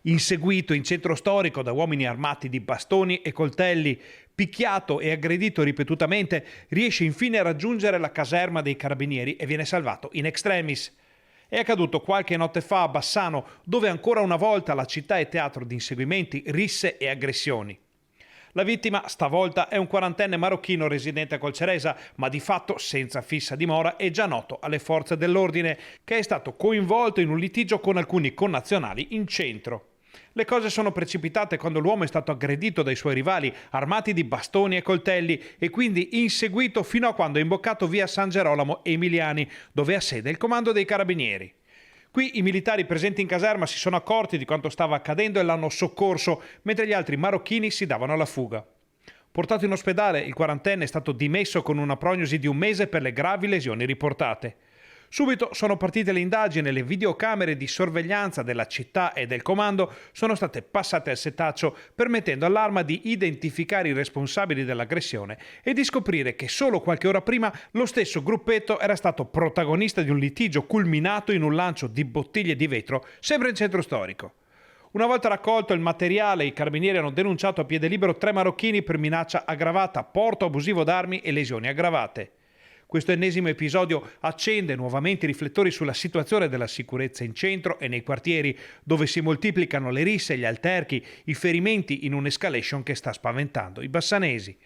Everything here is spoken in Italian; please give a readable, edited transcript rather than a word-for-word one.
Inseguito in centro storico da uomini armati di bastoni e coltelli, picchiato e aggredito ripetutamente, riesce infine a raggiungere la caserma dei carabinieri e viene salvato in extremis. È accaduto qualche notte fa a Bassano, dove ancora una volta la città è teatro di inseguimenti, risse e aggressioni. La vittima stavolta è un quarantenne marocchino residente a Colceresa, ma di fatto senza fissa dimora e già noto alle forze dell'ordine, che è stato coinvolto in un litigio con alcuni connazionali in centro. Le cose sono precipitate quando l'uomo è stato aggredito dai suoi rivali, armati di bastoni e coltelli, e quindi inseguito fino a quando è imboccato via San Gerolamo Emiliani, dove ha sede il comando dei carabinieri. Qui i militari presenti in caserma si sono accorti di quanto stava accadendo e l'hanno soccorso, mentre gli altri marocchini si davano alla fuga. Portato in ospedale, il quarantenne è stato dimesso con una prognosi di 1 mese per le gravi lesioni riportate. Subito sono partite le indagini e le videocamere di sorveglianza della città e del comando sono state passate al setaccio, permettendo all'Arma di identificare i responsabili dell'aggressione e di scoprire che solo qualche ora prima lo stesso gruppetto era stato protagonista di un litigio culminato in un lancio di bottiglie di vetro, sempre in centro storico. Una volta raccolto il materiale, i carabinieri hanno denunciato a piede libero 3 marocchini per minaccia aggravata, porto abusivo d'armi e lesioni aggravate. Questo ennesimo episodio accende nuovamente i riflettori sulla situazione della sicurezza in centro e nei quartieri, dove si moltiplicano le risse, gli alterchi, i ferimenti in un'escalation che sta spaventando i bassanesi.